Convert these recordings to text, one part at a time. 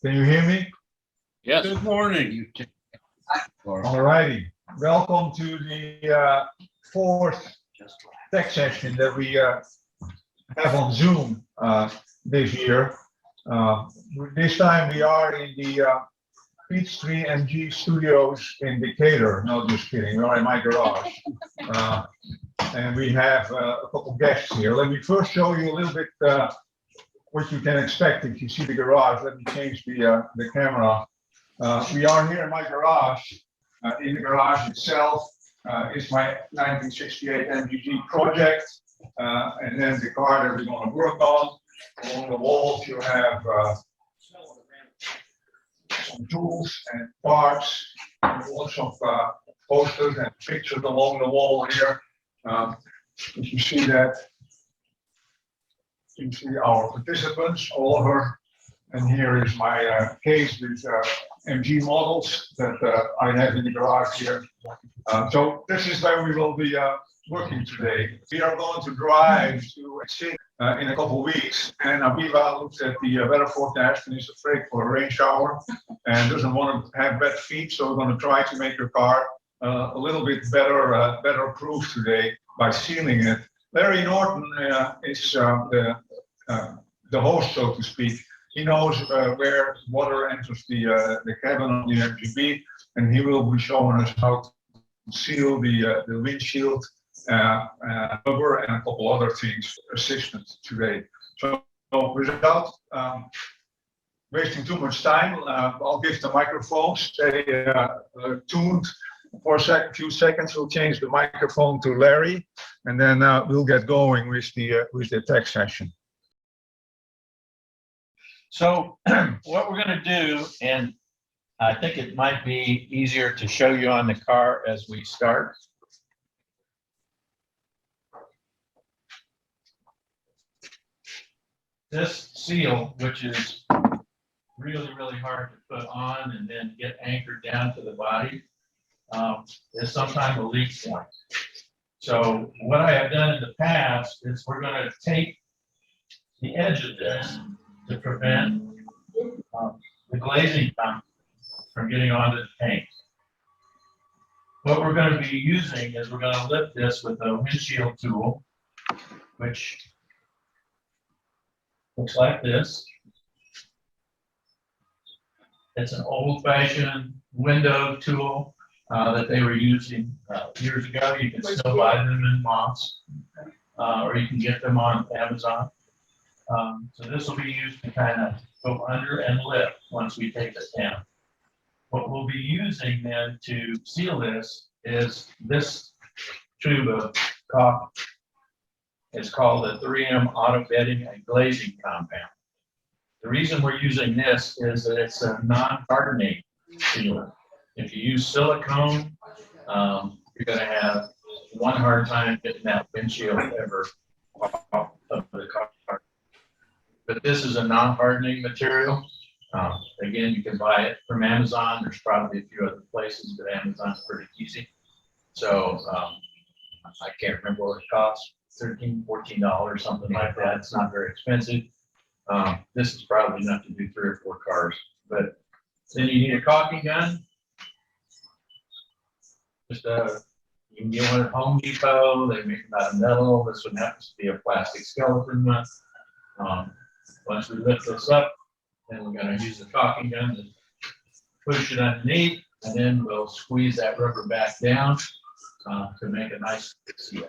Can you hear me? Yes. Good morning. All righty. Welcome to the fourth tech session that we have on Zoom this year. This time we are in the Peachtree MG studios in Decatur. No, just kidding. We are in my garage. And we have a couple guests here. Let me first show you a little bit what you can expect if you see the garage. Let me change the camera. We are here in my garage. In the garage itself is my 1968 MGB project, and then the car that we're going to work on. Along the walls you have some tools and parts, and lots of posters and pictures along the wall here. If you see that, you see our participants, Oliver, and here is my case with MG models that I have in the garage here. So this is where we will be working today. We are going to drive to Sydney in a couple of weeks, and AvivA looked at the weather forecast and is afraid for a rain shower and doesn't want to have wet feet, so we're going to try to make your car a little bit better proof today by sealing it. Larry Norton is the host, so to speak. He knows where water enters the cabin on the MGB, and he will be showing us how to seal the windshield rubber and a couple other things assistance today. So without wasting too much time, I'll give the microphone, stay tuned for a few seconds. We'll change the microphone to Larry, and then we'll get going with the tech session. So what we're going to do, and I think it might be easier to show you on the car as we start. This seal, which is really, really hard to put on and then get anchored down to the body, is sometimes a leak point. So what I have done in the past is we're going to take the edge of this to prevent the glazing from getting onto the paint. What we're going to be using is we're going to lift this with a windshield tool, which looks like this. It's an old-fashioned window tool that they were using years ago. You can still buy them in Moss, or you can get them on Amazon. So this will be used to kind of go under and lift once we take it down. What we'll be using then to seal this is this tube of caulk. It's called a 3M auto bedding and glazing compound. The reason we're using this is that it's a non-hardening sealer. If you use silicone, you're going to have one hard time getting that windshield ever off of the car. But this is a non-hardening material. Again, you can buy it from Amazon. There's probably a few other places, but Amazon's pretty easy. So I can't remember what it costs, $13, $14, something like that. It's not very expensive. This is probably enough to do 3 or 4 cars. But then you need a caulking gun. Just you can get one at Home Depot. They make them out of metal. This one happens to be a plastic skeleton one. Once we lift this up, then we're going to use the caulking gun to push it underneath, and then we'll squeeze that rubber back down to make a nice seal.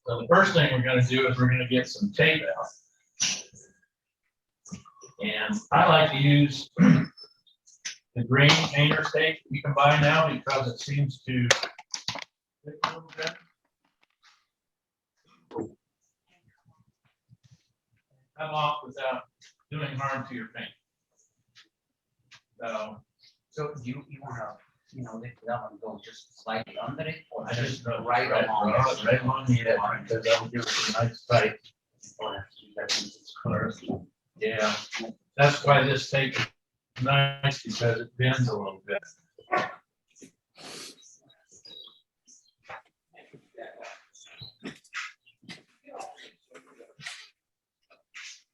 So the first thing we're going to do is we're going to get some tape out. And I like to use the green painter's tape you can buy now because it seems to stick a little bit. Come off without doing harm to your paint. So you want to, lift it up and go just slightly under it, or I just go right along it? right along the edge, because that will give us a nice tight. Yeah, that's why this tape is nice, because it bends a little bit.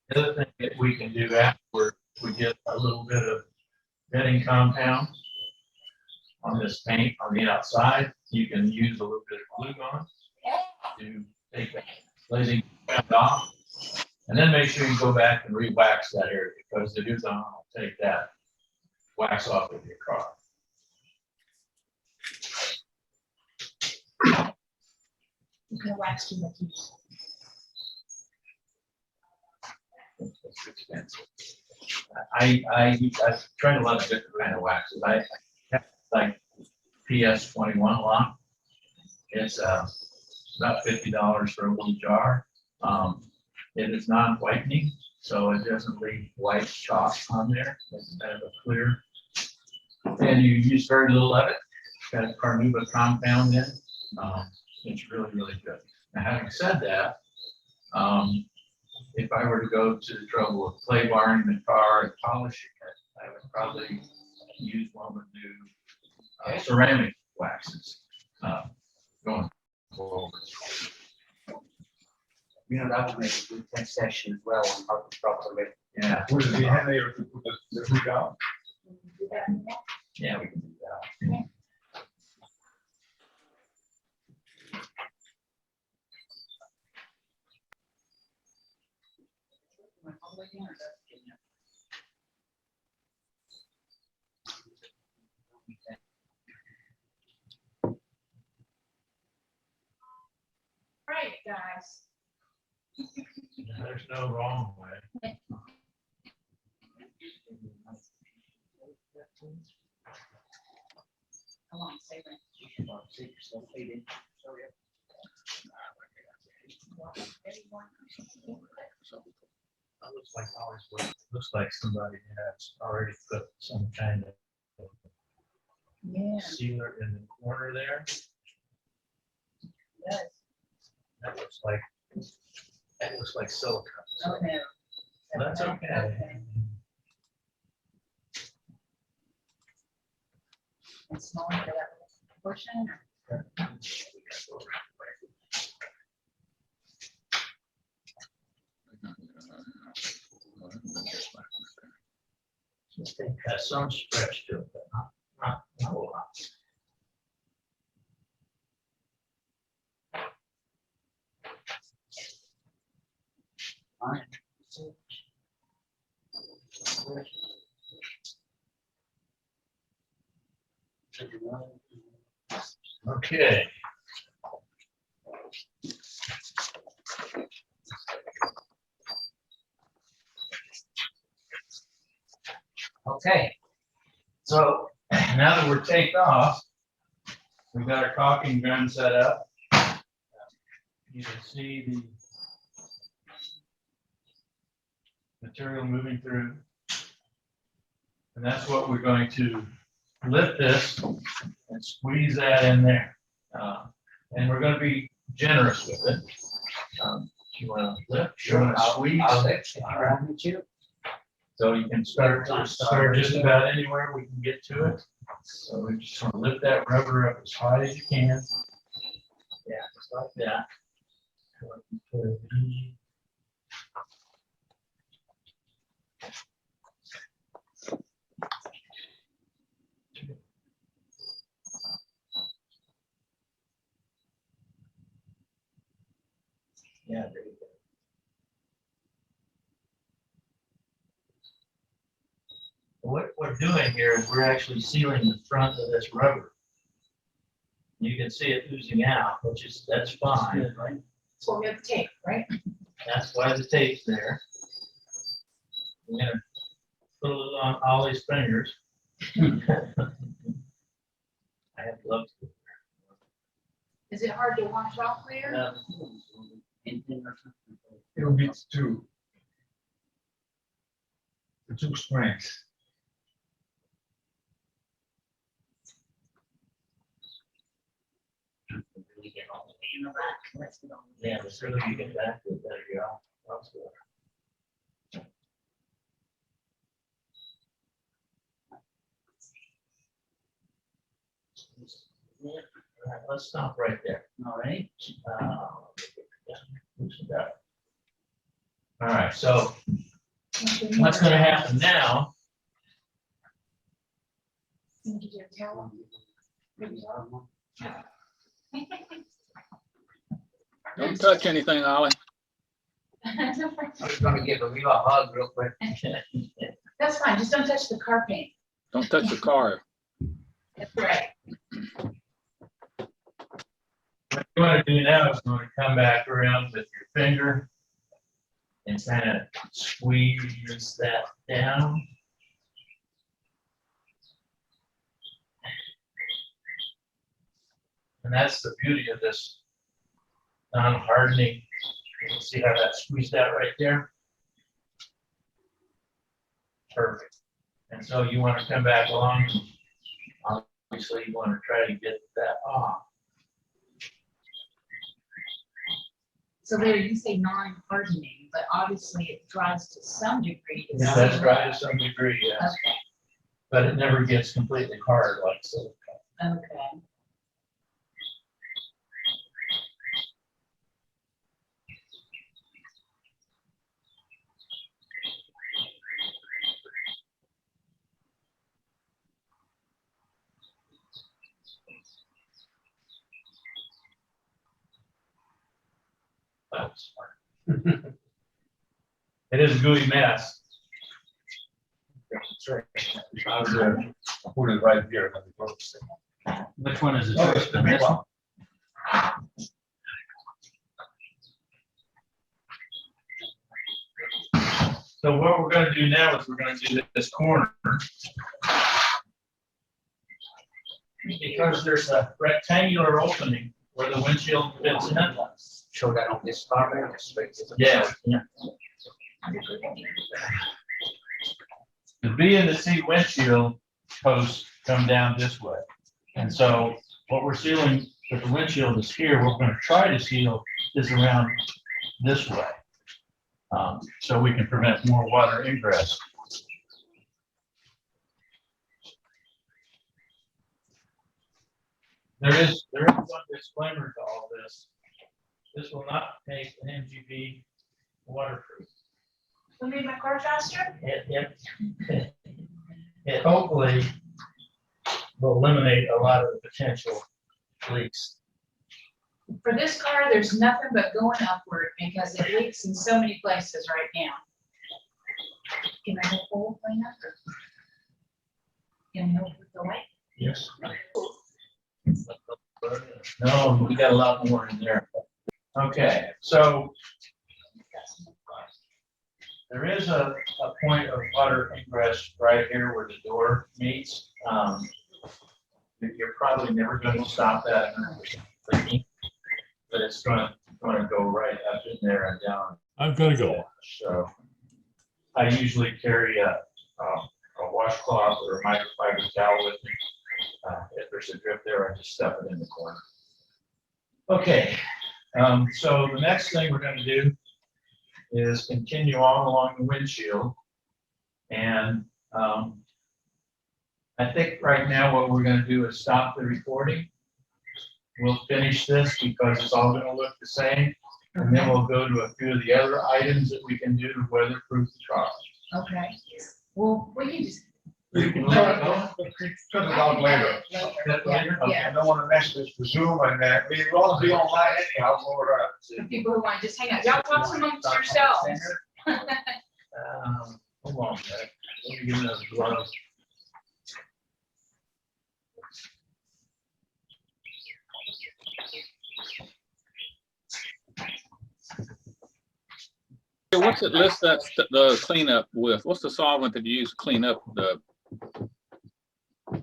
The other thing that we can do afterward, we get a sealing compound on this paint on the outside. You can use a little bit of glue gun to take that glazing compound off. And then make sure you go back and re-wax that area because the Duzon will take that wax off of your car. You can wax too much. It's expensive. I've tried a lot of different kind of waxes. I like PS21 a lot. It's about $50 for a little jar. It is non-whitening, so it doesn't leave white chalk on there. It's kind of a clear. And you use very little of it. It's got a carnauba compound in it. It's really, really good. Now, having said that, if I were to go to the trouble of clay barring the car and polishing it, I would probably use one of the new ceramic waxes going forward. You know, that would make a good test session as well on how to properly. Yeah, Would it be handier to put the hood down? yeah, we can do that. Right, guys. There's no wrong way. I want to say that. Looks like somebody has already put some kind of Yeah. sealer in the corner there. Yes. That looks like silicone. Okay. That's okay. And smaller for that portion. It has some stretch to it, but not a whole lot. Fine. Okay. Okay. So now that we're taped off, we've got our caulking gun set up. You can see the material moving through. And that's what we're going to lift this and squeeze that in there. And we're going to be generous with it. If you want to lift, you want to squeeze. I'll lift if you want me to. So you can start just about anywhere we can get to it. So we just want to lift that rubber up as high as you can. Yeah, just like that. Yeah, there you go. What we're doing here is we're actually sealing the front of this rubber. You can see it oozing out, that's fine, right? So we have tape, right? That's why the tape's there. I'm gonna put a little on Ollie's fingers. I have gloves. Is it hard to wash off there? It'll be two. The two strings. In the back. Let's go. Yeah, the sooner you get back to it, better you go. All right, let's stop right there. All right. Loosen that. All right, so what's going to happen now Don't touch anything, Ollie. I was gonna give Aviva a hug real quick. That's fine, just don't touch the car paint. Don't touch the car. That's right. What you want to do now is you want to come back around with your finger and kind of squeeze that down. And that's the beauty of this non-hardening. You can see how that squeezed out right there. Perfect. And so you want to come back along. Obviously, you want to try to get that off. So there, you say non-hardening, but obviously it dries to some degree. It does dry to some degree, yes, Okay, but it never gets completely hard like silicone. okay. That's smart. It is a gooey mess. That's right. I was I'll put it right here. Which one is it? Oh, it's the big one. So what we're gonna do now is we're gonna do this corner. Because there's a rectangular opening where the windshield fits in. Show that on this car. Straight to the- Yeah. The B and the C windshield posts come down this way. And so what we're sealing with the windshield is here. We're gonna try to seal this around this way. So we can prevent more water ingress. There is one disclaimer to all this. This will not make an MGB waterproof. Will make my car faster? It hopefully will eliminate a lot of the potential leaks. For this car, there's nothing but going upward because it leaks in so many places right now. Can I help pull clean up? Or can I help with the light? Yes. No, we got a lot more in there. Okay, so there is a point of water ingress right here where the door meets. You're probably never going to stop that 100% leaking, but it's going to go right up in there and down. I'm gonna go. So I usually carry a washcloth or a microfiber towel with me. If there's a drip there, I just stuff it in the corner. Okay, so the next thing we're going to do is continue on along the windshield. And I think right now what we're going to do is stop the recording. We'll finish this because it's all going to look the same. And then we'll go to a few of the other items that we can do to weatherproof the car. Okay. Well, we can just. You can Cut it out later. Later? Yeah, I don't want to mess with the Zoom and that. We'll all be online anyhow, so for people who want to just hang out. Y'all talk amongst yourselves. Hold on, man. Let me give another glove. What's it list that the cleanup with? What's the solvent that you use to clean up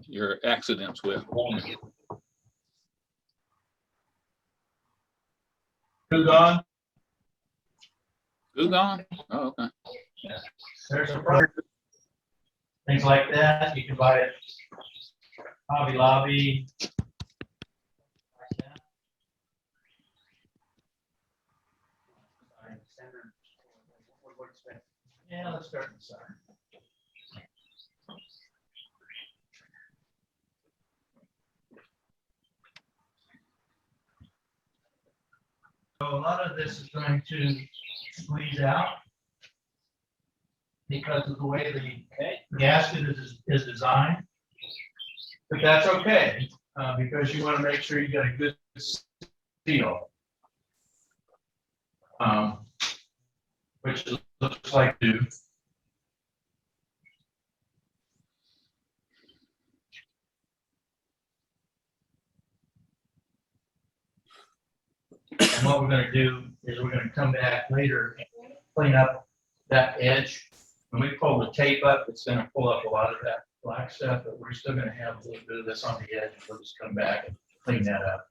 your accidents with? Gone. Glugon? Oh, okay. There's a product. Things like that, you can buy it. Hobby Lobby. Yeah, let's start inside. So a lot of this is going to squeeze out because of the way the gasket is designed. But that's okay. because you want to make sure you got a good seal. Which it looks like do. And what we're gonna do is we're gonna come back later and clean up that edge. When we pull the tape up, it's gonna pull up a lot of that black stuff, but we're still gonna have a little bit of this on the edge. We'll just come back and clean that up.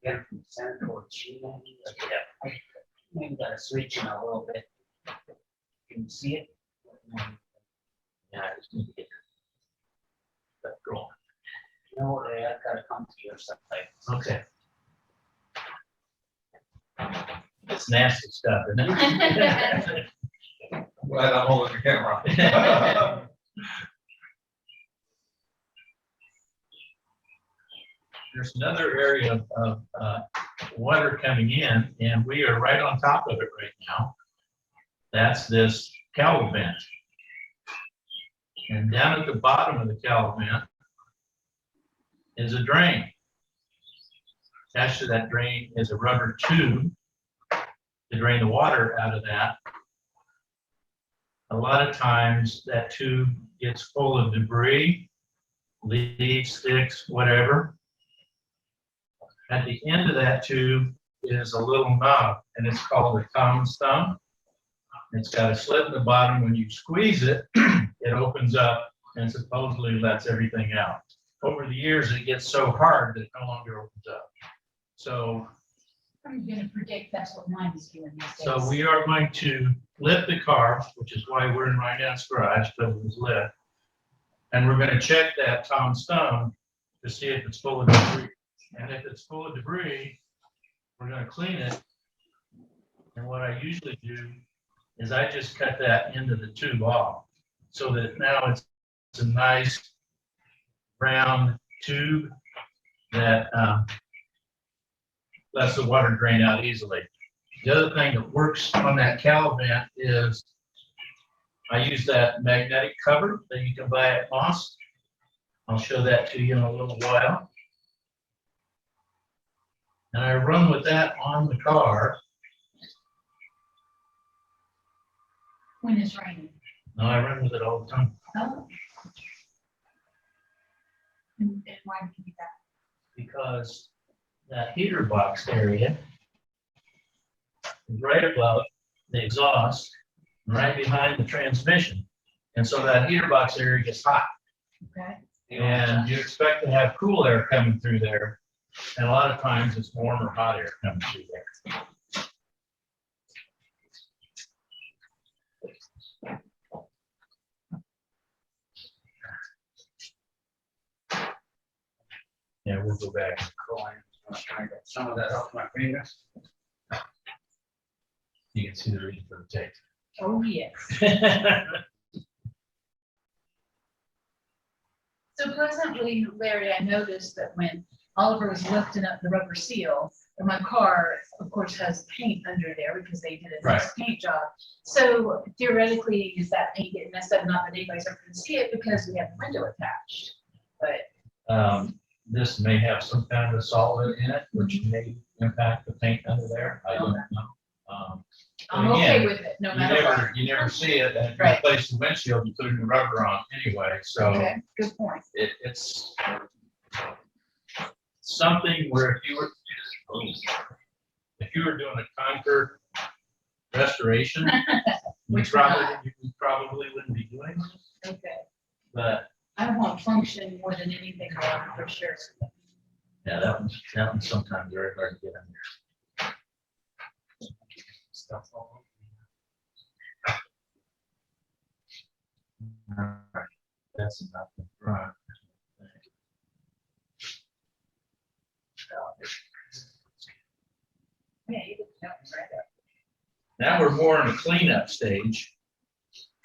Again, from center towards G. Yeah. Maybe gotta switch in a little bit. Can you see it? Yeah, I just need to get that going. No, I've gotta come to your side. Okay. It's nasty stuff, isn't it? Glad I'm holding the camera. There's another area of water coming in, and we are right on top of it right now. That's this cowl vent. And down at the bottom of the cowl vent is a drain. Attached to that drain is a rubber tube to drain the water out of that. A lot of times that tube gets full of debris, leaves, sticks, whatever. At the end of that tube is a little knob, and it's called a Thompson's thumb. It's got a slit in the bottom. When you squeeze it, it opens up and supposedly lets everything out. Over the years, it gets so hard that it no longer opens up. So I'm gonna predict that's what mine is doing these days. So we are going to lift the car, which is why we're in Reinout's garage, because it was lit. And we're gonna check that Tom's thumb to see if it's full of debris. And if it's full of debris, we're gonna clean it. And what I usually do is I just cut that end of the tube off, so that now it's a nice round tube that lets the water drain out easily. The other thing that works on that cowl vent is I use that magnetic cover that you can buy at Moss. I'll show that to you in a little while. And I run with that on the car. When it's raining. No, I run with it all the time Oh. And why do you do that? because that heater box area is right above the exhaust, right behind the transmission. And so that heater box area gets hot. Okay. And you expect to have cool air coming through there. And a lot of times it's warm or hot air coming through there. Yeah, we'll go back. I'm trying to get some of that off my fingers. You can see the reason for the tape. Oh, yes. So presently, Larry, I noticed that when Oliver was lifting up the rubber seal, and my car, of course, has paint under there because they did a nice paint job. So theoretically, is that paint getting messed up? Not that anybody's ever gonna see it because we have the window attached. But This may have some kind of solvent in it, which may impact the paint under there. I don't know. I'm But okay again, with it, no matter what. You never see it, and if you Right. replace the windshield, you put the rubber on anyway, so Okay, good point. it's something where if you were doing a conquer restoration, you Which we're not. probably wouldn't be doing it, Okay. but I want function more than anything, for sure. yeah, that one's sometimes very hard to get in there. Stuff all over. All right, that's enough. Right. Yeah, you did that right there. Now we're more in the cleanup stage.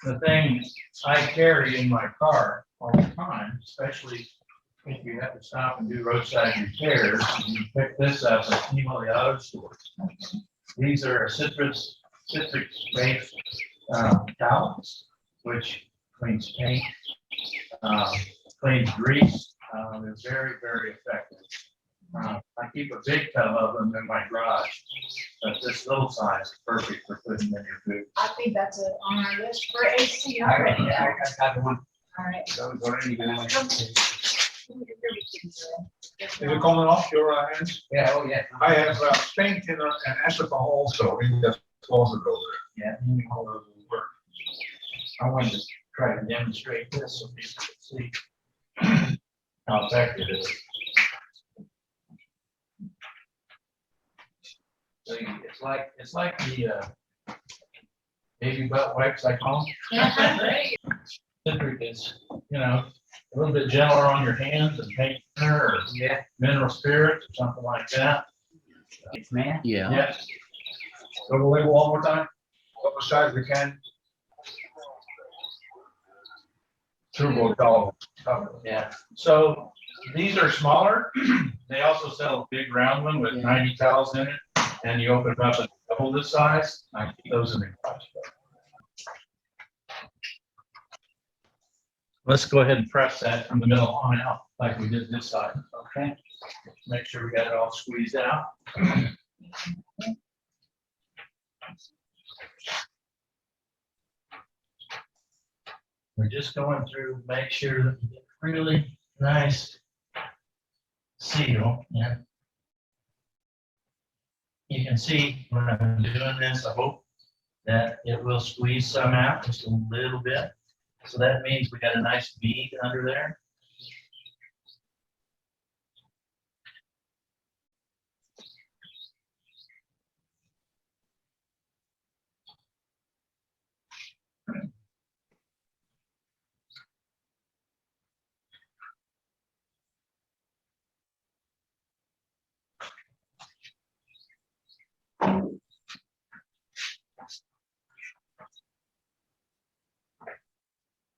The thing I carry in my car all the time, especially if you have to stop and do roadside repairs, you pick this up at any of the auto stores. These are citric-based towels, which cleans paint, cleans grease. They're very, very effective. I keep a big tub of them in my garage, but this little size is perfect for putting in your food. I think that's on our list for AC I already. got the one. All right. Those are even on. Is it coming off your hands? Yeah, oh, yeah. I have paint and acetone also in that closet over Yeah, any of those will work. I wanted to try to demonstrate this so people can see how effective it is. So it's like the baby butt wipes I call them. Citric is, a little bit gentler on your hands than paint thinner or mineral spirits or something like that. It's man. Yeah. Yeah. Go to the label one more time. What size we can? Turbo dog. Yeah. So these are smaller. They also sell a big round one with 90 towels in it, and you open it up and double this size. I keep those in the garage. Let's go ahead and press that from the middle on out like we did this side. Okay. Make sure we got it all squeezed out. We're just going through, make sure that we get really nice seal. Yeah. You can see when I'm doing this, I hope that it will squeeze some out just a little bit. So that means we got a nice bead under there.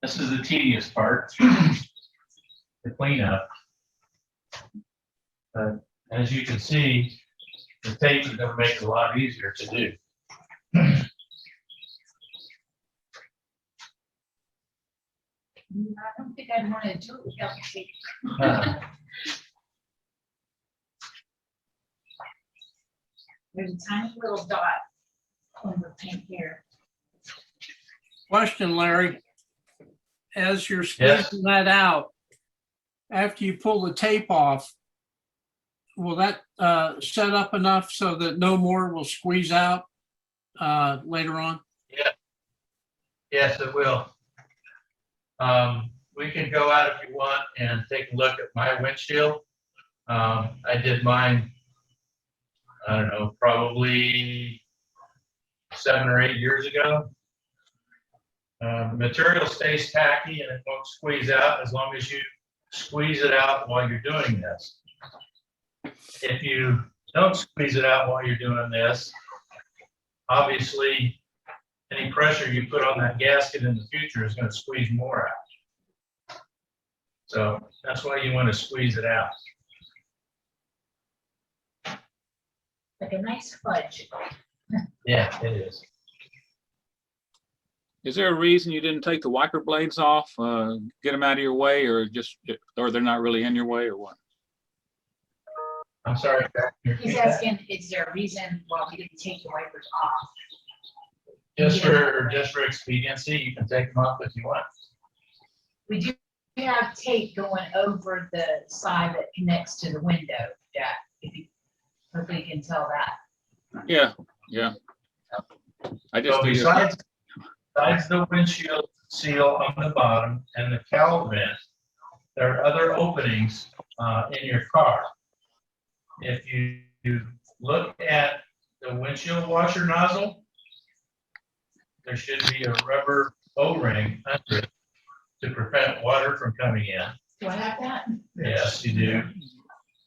This is the tedious part, the cleanup. As you can see, the tape is going to make it a lot easier to do. I don't think I'd want to do it without the tape. There's a tiny little dot on the paint here. Question, Larry. As you're Yes. squeezing that out, after you pull the tape off, will that set up enough so that no more will squeeze out later on? Yes, it will. We can go out if you want and take a look at my windshield. I did mine, I don't know, probably 7 or 8 years ago. The material stays tacky and it won't squeeze out as long as you squeeze it out while you're doing this. If you don't squeeze it out while you're doing this, obviously any pressure you put on that gasket in the future is going to squeeze more out. So that's why you want to squeeze it out. Like a nice fudge. Yeah, it is. Is there a reason you didn't take the wiper blades off, get them out of your way, or they're not really in your way, or what? I'm sorry. He's asking, is there a reason why we didn't take the wipers off? Just for expediency, you can take them off if you want. We do have tape going over the side that connects to the window, Jack, if you hopefully you can tell that. Yeah. I just So besides the windshield seal on the bottom and the cowl vent, there are other openings in your car. If you look at the windshield washer nozzle, there should be a rubber O-ring under it to prevent water from coming in. Do I have that? Yes, you do.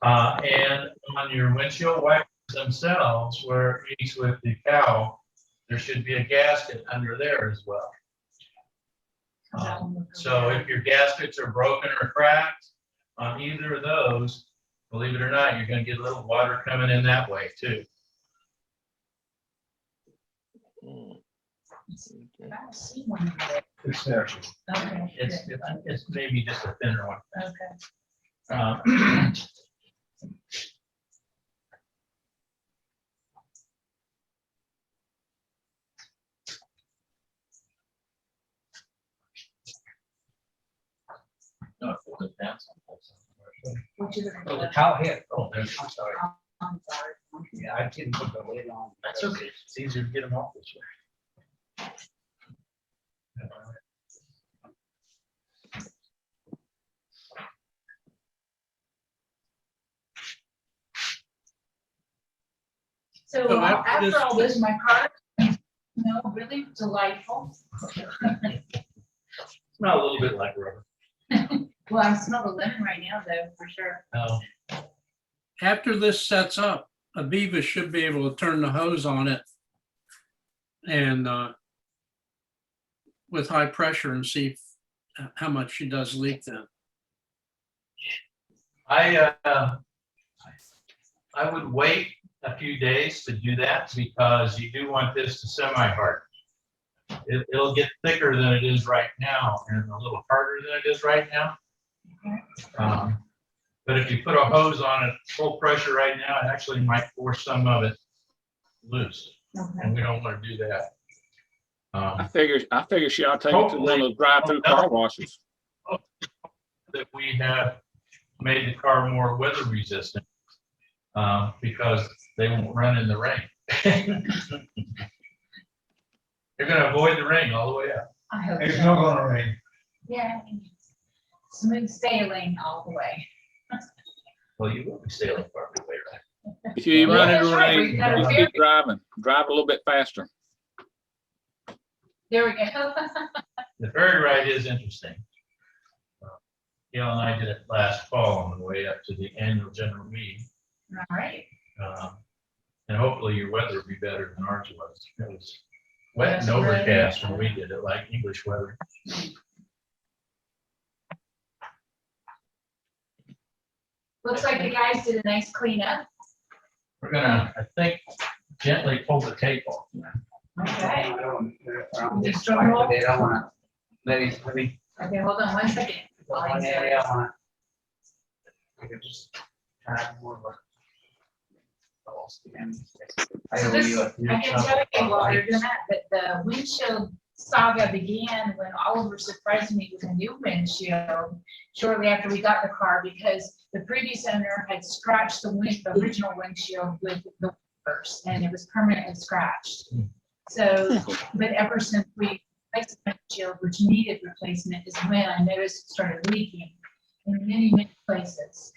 And on your windshield wipers themselves, where it meets with the cowl, there should be a gasket under there as well. So if your gaskets are broken or cracked on either of those, believe it or not, you're gonna get a little water coming in that way too. I don't see one there. It's there. Okay. It's maybe just a thinner one. Okay. No, pull it down someplace. What you looking Oh, the for? towel here. Oh, there's, I'm sorry. I'm sorry. Yeah, I didn't put the lid on. that's okay. It's easier to get them off this way. So So after after this- all this, my car, really delightful. Smell a little bit like rubber. Well, I smell the lemon right now though, for sure. Oh, After this sets up, AvivA should be able to turn the hose on it and with high pressure and see how much she does leak then. I would wait a few days to do that because you do want this to semi-harden. It'll get thicker than it is right now and a little harder than it is right now. But if you put a hose on it full pressure right now, it actually might force some of it loose, and we don't want to do that. I figure she ought to take it to one of those drive-through car washes. That we have made the car more weather resistant because they won't run in the rain. You're gonna avoid the rain all the way up. I hope It's so. not gonna rain. Yeah. Smooth sailing all the way. Well, you will be sailing part of the way, right? If you run Yeah, into that's right. rain, We gotta just ferry. keep driving. Drive a little bit faster. There we go. The ferry ride is interesting. Gail and I did it last fall on the way up to the annual general meeting. All right. And hopefully your weather will be better than ours was. It was wet Yes, and right. overcast when we did it, like English weather. Looks like the guys did a nice cleanup. We're gonna, I think, gently pull the tape off. Okay. I don't Just just drum roll. I don't wanna, let me, Okay, hold on one second. one area I wanna. I could just try to more of a. I So owe this, you a I new can chunk tell you of while you're lights. doing that the windshield saga began when Oliver surprised me with a new windshield shortly after we got the car because the previous owner had scratched the original windshield with the wipers and it was permanently scratched. So, but ever since we replaced the windshield, which needed replacement, is when I noticed it started leaking in many, many places.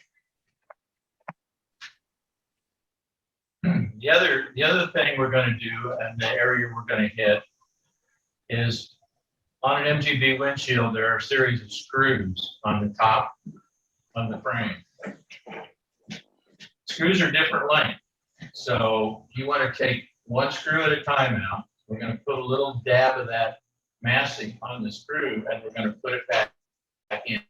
The other thing we're gonna do and the area we're gonna hit is on an MGB windshield, there are a series of screws on the top of the frame. Screws are different length. So you want to take one screw at a time out. We're going to put a little dab of that masking on the screw and we're going to put it back in.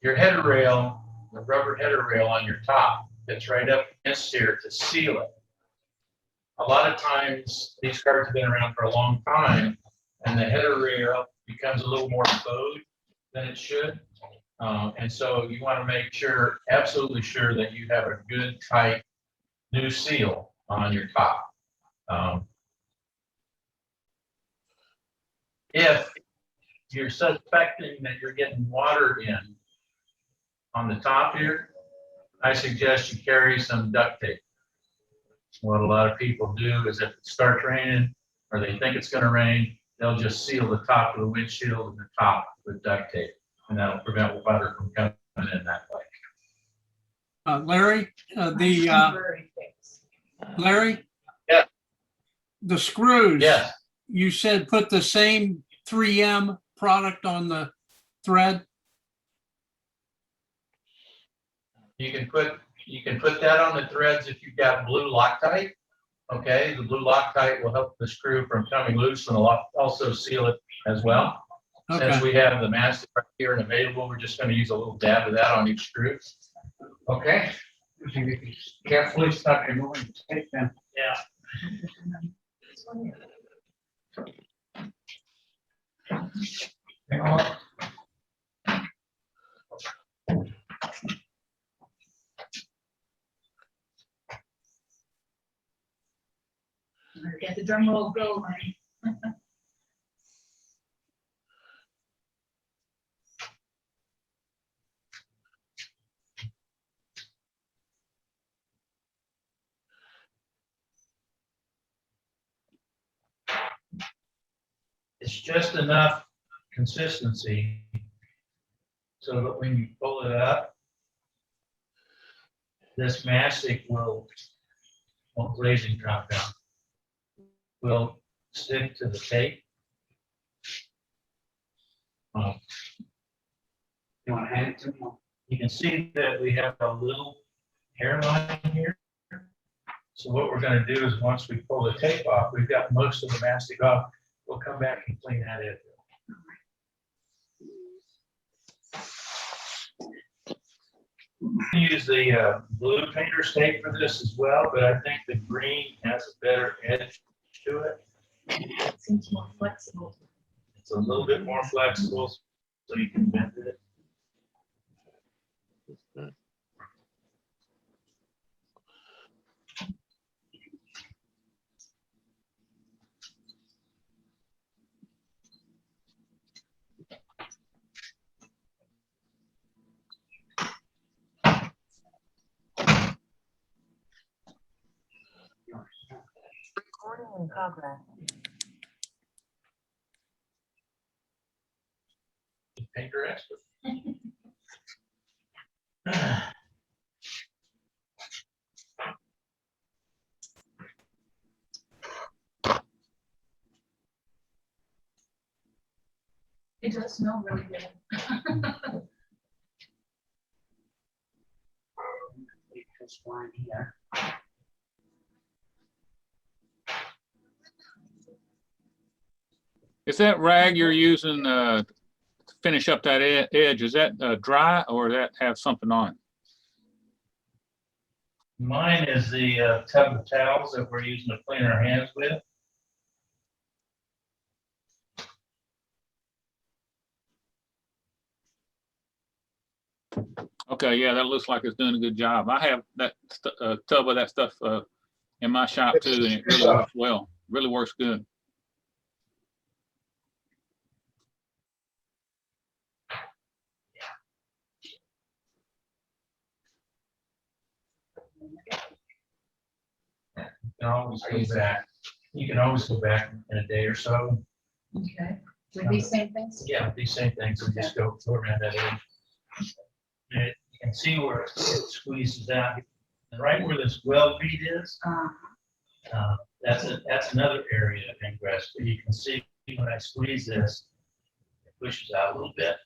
Your header rail, the rubber header rail on your top, it's right up against here to seal it. A lot of times, these cars have been around for a long time, and the header rail becomes a little more bowed than it should. And so you want to make sure, absolutely sure, that you have a good, tight, new seal on your top. If you're suspecting that you're getting water in on the top here, I suggest you carry some duct tape. What a lot of people do is if it starts raining or they think it's going to rain, they'll just seal the top of the windshield and the top with duct tape, and that'll prevent water from coming in that way. Larry, Temporary fix. Larry? Yeah. The screws. Yes, You said put the same 3M product on the thread? you can put that on the threads if you've got blue Loctite, Okay, the blue Loctite will help the screw from coming loose and will also seal it as well. Since Okay, we have the mastic right here and available, we're just gonna use a little dab of that on each screw. Okay. Carefully stop removing the tape then. Yeah. Hang on. Get the drum roll go, Lenny. It's just enough consistency so that when you pull it up, this mastic won't glazing drop down. Will stick to the tape. You want to hand it to me? You can see that we have a little hairline here. So what we're gonna do is once we pull the tape off, we've got most of the mastic off. We'll come back and clean that in. Use the blue painter's tape for this as well, but I think the green has a better edge to it. It seems more flexible. It's a little bit more flexible, so you can bend it. Recording in progress. Painter expert. It does smell really good. This one here. Is that rag you're using to finish up that edge, is that dry or does that have something on it? Mine is the tub of towels that we're using to clean our hands with. Okay, yeah, that looks like it's doing a good job. I have that tub of that stuff in my shop too, and it really works well. Really works good. You can always go back. You can always go back in a day or so. Okay. With these same things? Yeah, these same things, and just go around that edge. And you can see where it squeezes out. And right where this weld bead is, that's another area of ingress. But you can see when I squeeze this, it pushes out a little bit,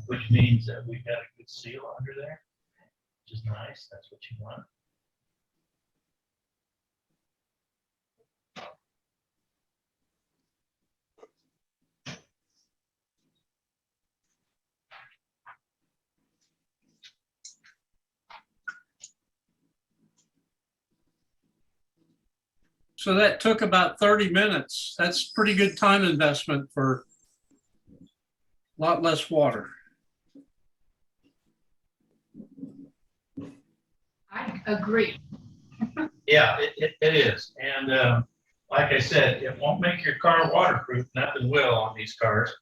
which means that we've got a good seal under there, which is nice. That's what you want. so that took about 30 minutes. That's pretty good time investment for a lot less water. I agree. Yeah, it is. And like I said, it won't make your car waterproof. Nothing will on these cars.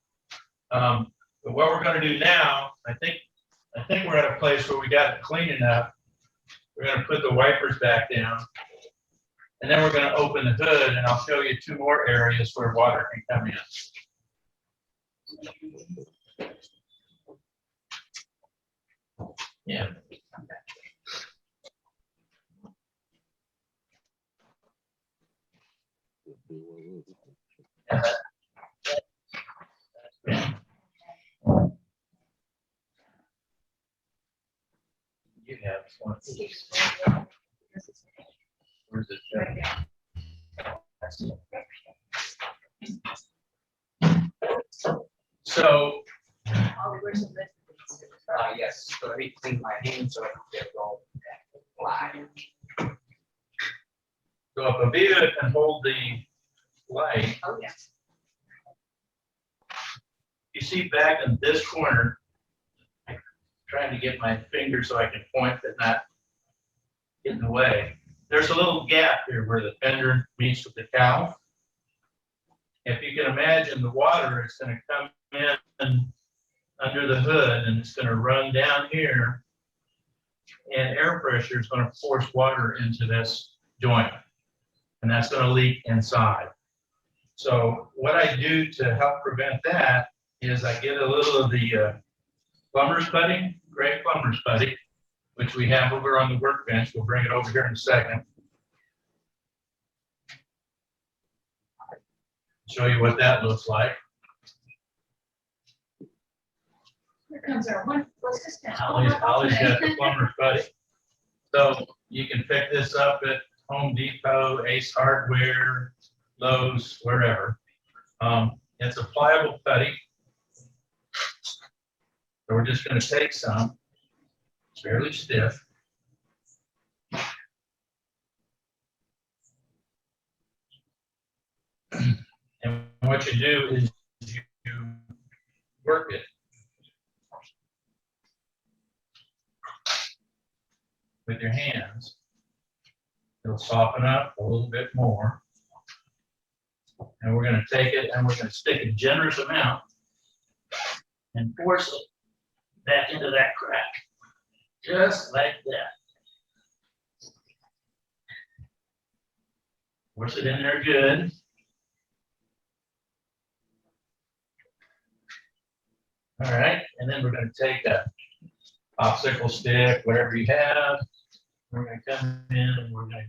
But what we're going to do now, I think we're at a place where we got it clean enough. We're going to put the wipers back down. And then we're going to open the hood, and I'll show you two more areas where water can come in. Yeah. You have one. Where's it? Right there. So, Oh, where's the list? Yes, so let me clean my hands so I don't get all fly. so if AvivA can hold the light, Oh, yes. you see back in this corner, trying to get my finger so I can point but not get in the way. There's a little gap here where the fender meets with the cowl. If you can imagine the water, it's going to come in under the hood and it's going to run down here. And air pressure is going to force water into this joint. And that's going to leak inside. So what I do to help prevent that is I get a little of the plumber's putty, gray plumber's putty, which we have over on the workbench. We'll bring it over here in a second. Show you what that looks like. Here comes our one, what's this now? Ollie's got the plumber's putty. So you can pick this up at Home Depot, Ace Hardware, Lowe's, wherever. It's a pliable putty. So we're just going to take some. It's fairly stiff. And what you do is you work it with your hands. It'll soften up a little bit more. And we're going to take it and we're going to stick a generous amount and force it back into that crack. Just like that. Force it in there good. All right, and then we're going to take a popsicle stick, whatever you have. We're going to come in and we're going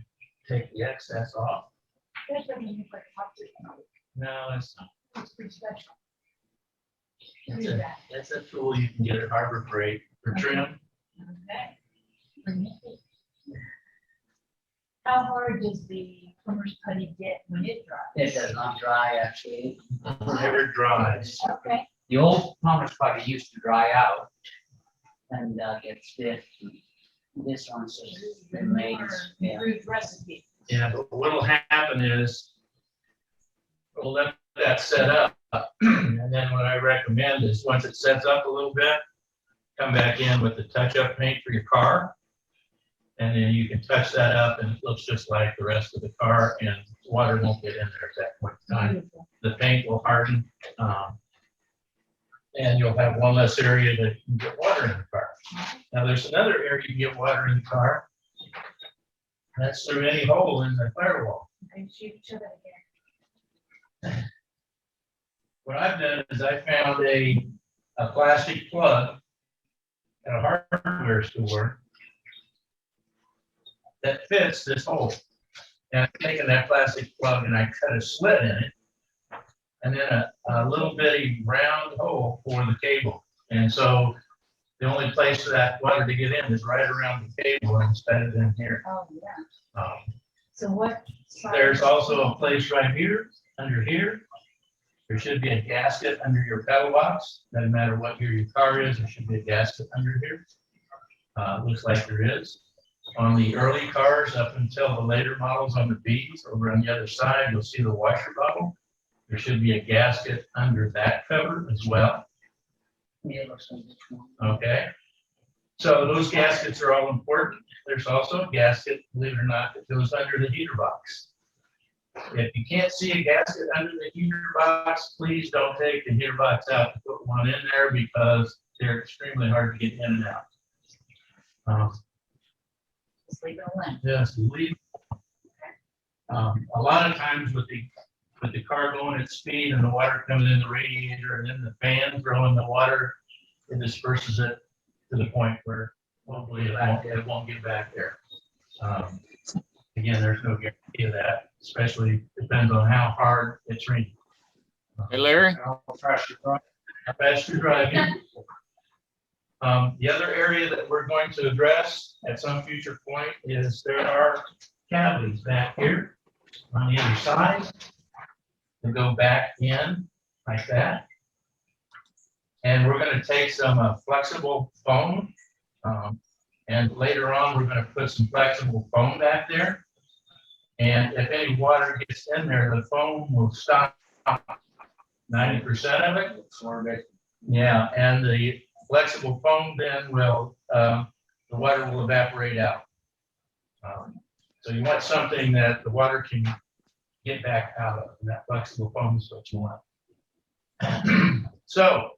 to take the excess off. There's something you put popsicle. No, that's not. It's pretty special. That's Do a, that. that's a tool you can get at Harbor Freight for trim. Okay. How hard does the plumber's putty get when it dries? It does not dry, actually. Whenever it dries. Okay. The old plumber's putty used to dry out and get stiff. This one's just remains. Yeah. Improved recipe. Yeah, but what'll happen is we'll let that set up. And then what I recommend is once it sets up a little bit, come back in with the touch-up paint for your car. And then you can touch that up and it looks just like the rest of the car and water won't get in there at that point in time. The paint will harden. And you'll have one less area that you can get water in the car. Now there's another area you can get water in the car. That's through any hole in the firewall. Okay, show that again. What I've done is I found a plastic plug at a hardware store that fits this hole. And I've taken that plastic plug and I cut a slit in it. And then a little bitty round hole for the cable. And so the only place for that water to get in is right around the cable instead of in here. Oh, yeah. Um, So what? size- There's also a place right here, under here. There should be a gasket under your pedal box. Doesn't matter what year your car is, there should be a gasket under here. Looks like there is. On the early cars up until the later models on the Bs, over on the other side, you'll see the washer bubble. There should be a gasket under that cover as well. Yeah, it looks like this one. Okay. So those gaskets are all important. There's also a gasket, believe it or not, that goes under the heater box. If you can't see a gasket under the heater box, please don't take the heater box out and put one in there because they're extremely hard to get in and out. Just leave it alone. Just leave. A lot of times with the car going at speed and the water coming in the radiator and then the fan throwing the water, it disperses it to the point where hopefully it won't get back there. Again, there's no guarantee of that, especially depends on how hard it's raining. Hey, Larry? How fast you drive. How fast you're driving. The other area that we're going to address at some future point is there are cavities back here. on the other side. And go back in like that. And we're gonna take some flexible foam. And later on, we're gonna put some flexible foam back there. And if any water gets in there, the foam will stop 90% of it. Yeah, and the flexible foam then will, the water will evaporate out. So you want something that the water can get back out of, and that flexible foam is what you want. So,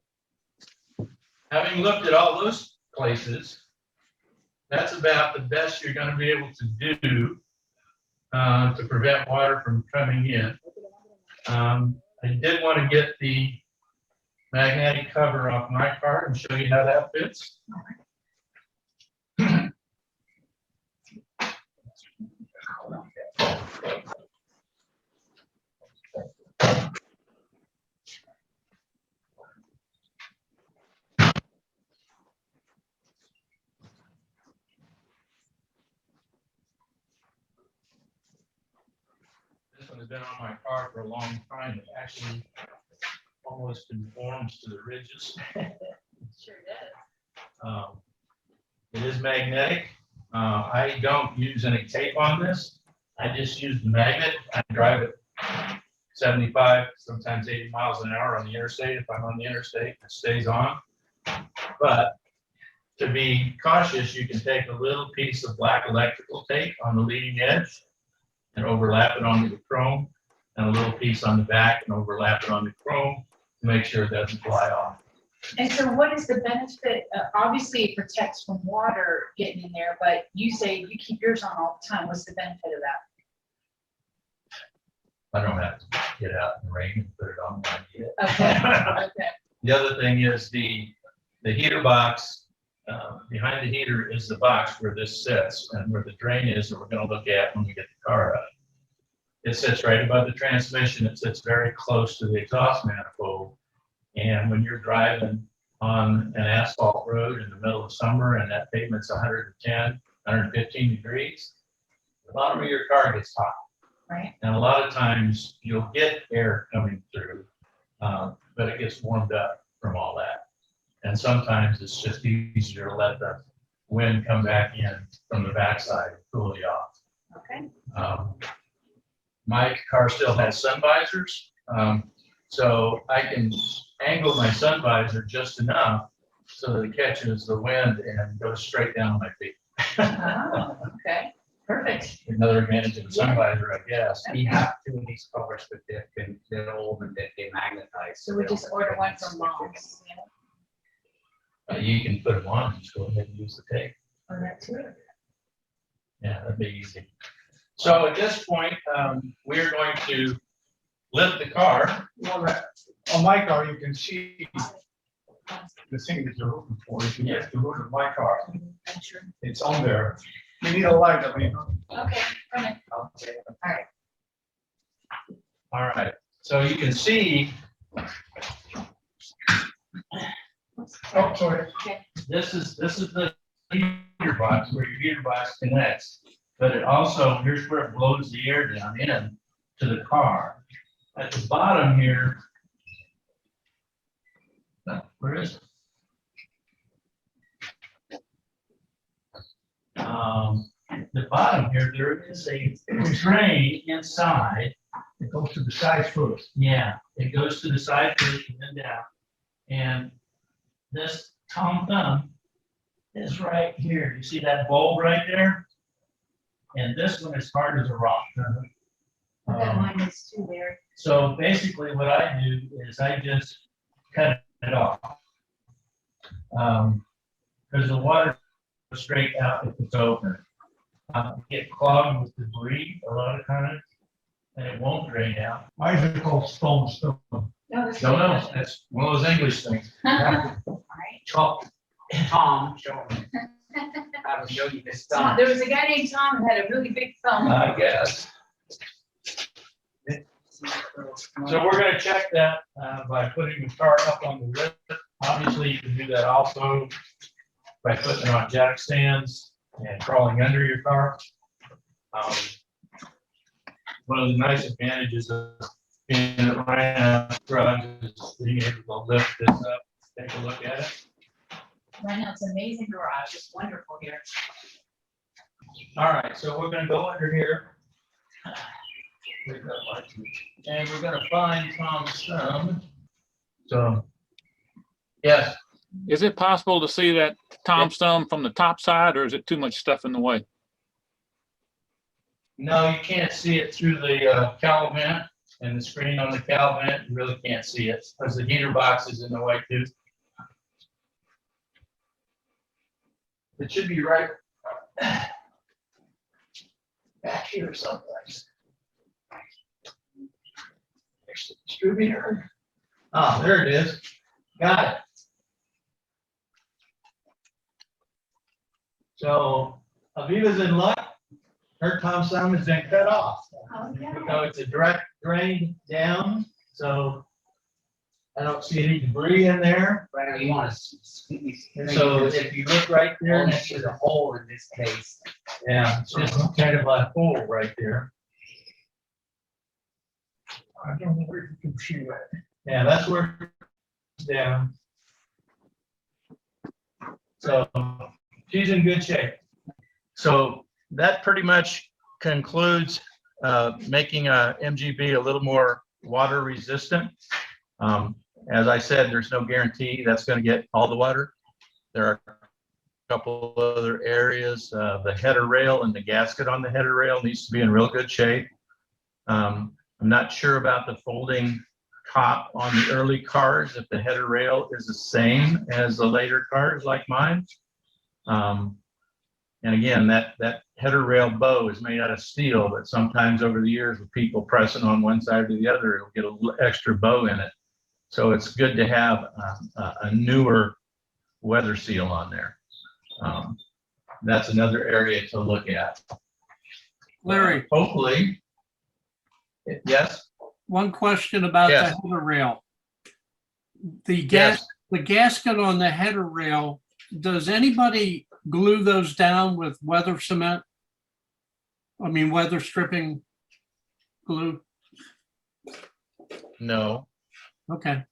having looked at all those places, that's about the best you're going to be able to do to prevent water from coming in. I did want to get the magnetic cover off my car and show you how that fits. This one has been on my car for a long time. It actually almost conforms to the ridges. Sure does. It is magnetic. I don't use any tape on this. I just use the magnet. I drive it 75, sometimes 80 miles an hour on the interstate. If I'm on the interstate, it stays on. But to be cautious, you can take a little piece of black electrical tape on the leading edge and overlap it onto the chrome, and a little piece on the back and overlap it on the chrome to make sure it doesn't fly off. And so what is the benefit? Obviously it protects from water getting in there, but you say you keep yours on all the time. What's the benefit of that? I don't have to get out in the rain and put it on when I need it. Okay, okay. The other thing is the heater box, behind the heater is the box where this sits and where the drain is that we're going to look at when we get the car out. It sits right above the transmission. It sits very close to the exhaust manifold. And when you're driving on an asphalt road in the middle of summer and that pavement's 110, 115 degrees, the bottom of your car gets hot. Right. And a lot of times you'll get air coming through, but it gets warmed up from all that. And sometimes it's just easier to let the wind come back in from the backside and cool you off. Okay. My car still has sun visors, so I can angle my sun visor just enough so that it catches the wind and goes straight down my feet. Oh, okay. Perfect. Another advantage of the sun visor, I guess. We have two of these covers, but they're old and they magnetize. So we just order one from Mom's. You can put them on, just go ahead and use the tape. Oh, that too. Yeah, that'd be easy. So at this point, we're going to lift the car. On my car, you can see the thing that you're looking for. If you get the hood of my car, I'm sure. it's on there. You need a light, I mean. Okay, come in. All right, so you can see. Oh, sorry. This is the heater box where your heater box connects, but it also, here's where it blows the air down in to the car. At the bottom here, where is it? The bottom here, there is a drain inside. It goes to the side first. Yeah, it goes to the side first and then down. And this Tom Thumb is right here. You see that bulb right there? And this one is hard as a rock. I bet mine is too, Larry. So basically what I do is I just cut it off. Because the water goes straight out if it's open. Get clogged with debris a lot of times, and it won't drain out. Why is it called stone? No, that's No, no, that's one of those English things. All right. Tom, show me. I will show you this Tom, thumb. there was a guy named Tom who had a really big thumb. I guess. So we're gonna check that by putting the car up on the lift. Obviously, you can do that also by putting it on jack stands and crawling under your car. one of the nice advantages of being a Reinout truck is being able to lift this up, take a look at it. Reinout's amazing garage, it's wonderful here. All right, so we're gonna go under here. And we're gonna find Tom's thumb. So, yes, Is it possible to see that Tom's thumb from the top side, or is it too much stuff in the way? no, you can't see it through the cowl vent and the screen on the cowl vent. You really can't see it because the heater box is in the way too. It should be right back here someplace. There's the distributor. Ah, there it is. Got it. So Aviva's in luck. Her Tom's thumb has been cut off. Oh, yeah. So it's a direct drain down, so I don't see any debris in there. Right, you want to squeeze. So if you look right there, There's just a hole in this case. yeah, it's just kind of a hole right there. I don't know if you can see that. Yeah, that's where it's down. So she's in good shape. So that pretty much concludes making a MGB a little more water resistant. As I said, there's no guarantee that's going to get all the water. There are a couple other areas. The header rail and the gasket on the header rail needs to be in real good shape. I'm not sure about the folding top on the early cars, if the header rail is the same as the later cars like mine. And again, that header rail bow is made out of steel, but sometimes over the years with people pressing on one side or the other, it'll get a little extra bow in it. So it's good to have a newer weather seal on there. That's another area to look at. Larry, Hopefully, yes, one question about the Yes. header rail. The yes. gasket on the header rail, does anybody glue those down with weather cement? I mean, weather stripping glue? No. Okay,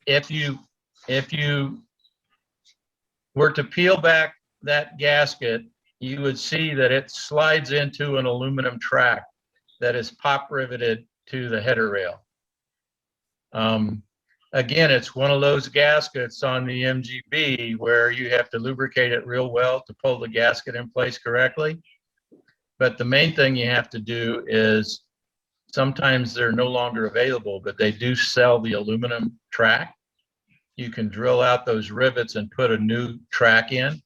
If you were to peel back that gasket, you would see that it slides into an aluminum track that is pop riveted to the header rail. Again, it's one of those gaskets on the MGB where you have to lubricate it real well to pull the gasket in place correctly. But the main thing you have to do is, sometimes they're no longer available, but they do sell the aluminum track. You can drill out those rivets and put a new track in,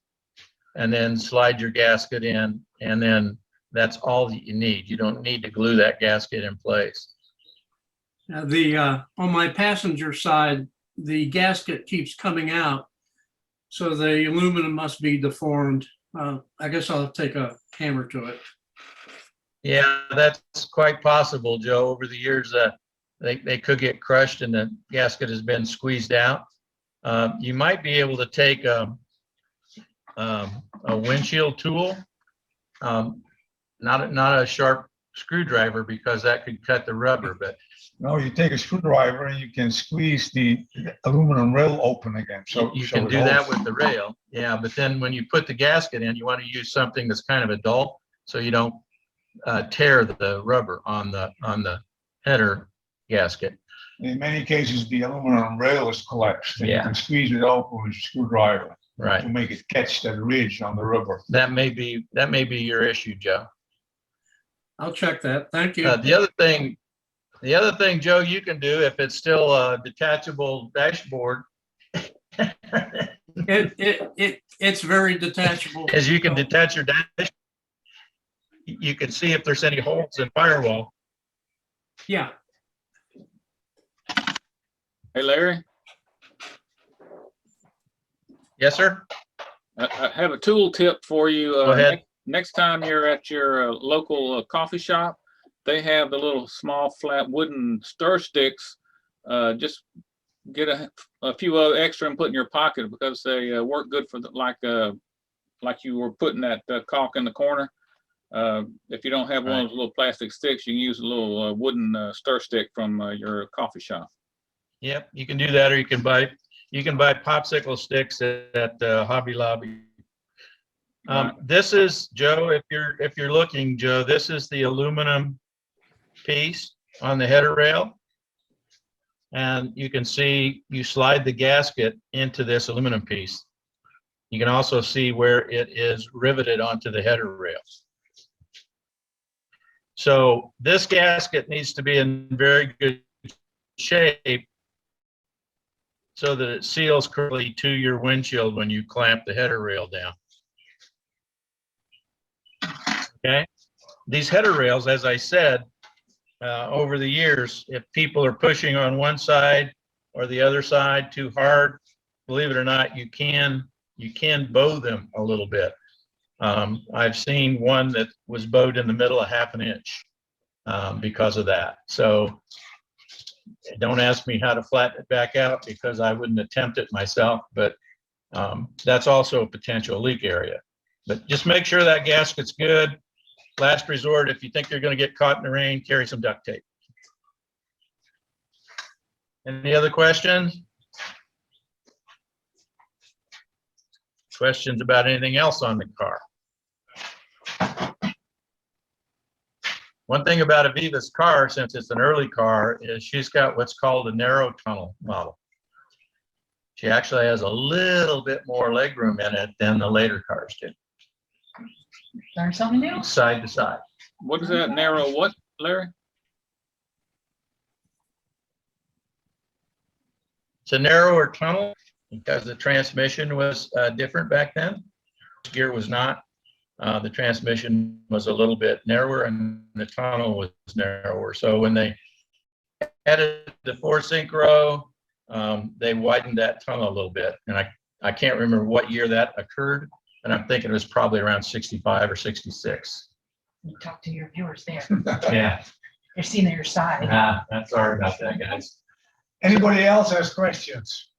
and then slide your gasket in, and then that's all that you need. You don't need to glue that gasket in place. now on my passenger side, the gasket keeps coming out, so the aluminum must be deformed. I guess I'll take a hammer to it. Yeah, that's quite possible, Joe. Over the years, they could get crushed and the gasket has been squeezed out. You might be able to take a windshield tool, not a sharp screwdriver, because that could cut the rubber, but No, you take a screwdriver and you can squeeze the aluminum rail open again. So you so can it do that holds. with the rail. Yeah, but then when you put the gasket in, you want to use something that's kind of a dull, so you don't tear the rubber on the header gasket. In many cases, the aluminum rail is collapsed. And Yeah. You can squeeze it open with a screwdriver Right. to make it catch that ridge on the rubber. That may be your issue, Joe. I'll check that. Thank you. The other thing, Joe, you can do, if it's still a detachable dashboard, It's very detachable. is you can detach your dash. You can see if there's any holes in firewall. Yeah, Hey, Larry, Yes, sir. I have a tool tip for you. Go ahead. Next time you're at your local coffee shop, they have the little small flat wooden stir sticks. Just get a few extra and put in your pocket, because they work good for like you were putting that caulk in the corner. If you don't have one of those little plastic sticks, you can use a little wooden stir stick from your coffee shop. Yep, you can do that, or you can buy popsicle sticks at Hobby Lobby. This is, Joe, if you're looking, Joe, this is the aluminum piece on the header rail. And you can see you slide the gasket into this aluminum piece. You can also see where it is riveted onto the header rail. So this gasket needs to be in very good shape so that it seals correctly to your windshield when you clamp the header rail down. Okay, these header rails, as I said, over the years, if people are pushing on one side or the other side too hard, believe it or not, you can bow them a little bit. I've seen one that was bowed in the middle a ½ inch because of that. So don't ask me how to flatten it back out because I wouldn't attempt it myself, but that's also a potential leak area. But just make sure that gasket's good. Last resort, if you think you're going to get caught in the rain, carry some duct tape. Any other questions? Questions about anything else on the car? One thing about AvivA's car, since it's an early car, is she's got what's called a narrow tunnel model. She actually has a little bit more legroom in it than the later cars did. Learn something new. Side to side. What is that narrow what, Larry? It's a narrower tunnel because the transmission was different back then. Gear was not. The transmission was a little bit narrower and the tunnel was narrower. So when they added the 4Synchro, they widened that tunnel a little bit. And I can't remember what year that occurred, and I'm thinking it was probably around 65 or 66. You talk to your viewers there. Yeah. They're seeing your side. I'm sorry about that, guys. Anybody else has questions?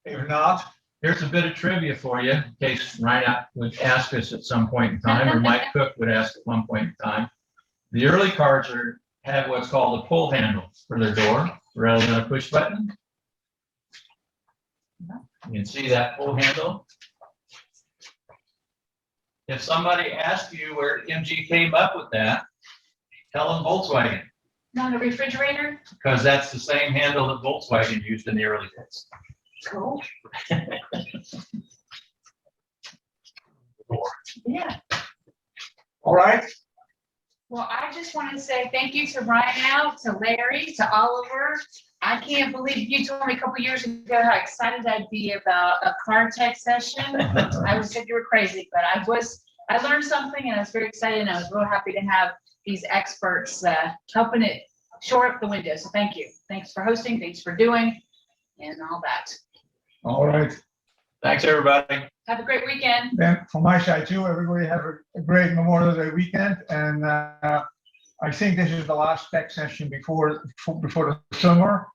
If not, Here's a bit of trivia for you, in case Reinout would ask us at some point in time, or Mike Cook would ask at one point in time. The early cars have what's called a pull handle for their door rather than a push button. You can see that pull handle. If somebody asks you where MG came up with that, tell them Volkswagen, Not a refrigerator? because that's the same handle that Volkswagen used in the early days. Cool. Yeah. all right. Well, I just want to say thank you to Reinout, to Larry, to Oliver. I can't believe you told me a couple years ago how excited I'd be about a car tech session. I was said you were crazy, but I learned something and I was very excited and I was real happy to have these experts helping it shore up the window. So thank you. Thanks for hosting. Thanks for doing and all that. All right. Thanks, everybody. Have a great weekend. Then from my side too, everybody have a great Memorial Day weekend. And I think this is the last tech session before the summer.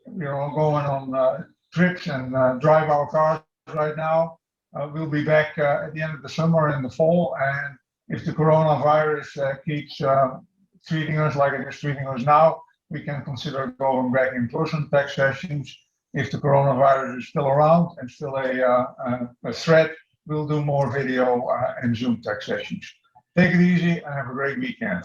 We're all going on trips and drive our cars right now. We'll be back at the end of the summer and the fall. And if the coronavirus keeps treating us like it is treating us now, we can consider going back in person tech sessions. If the coronavirus is still around and still a threat, we'll do more video and Zoom tech sessions. Take it easy and have a great weekend.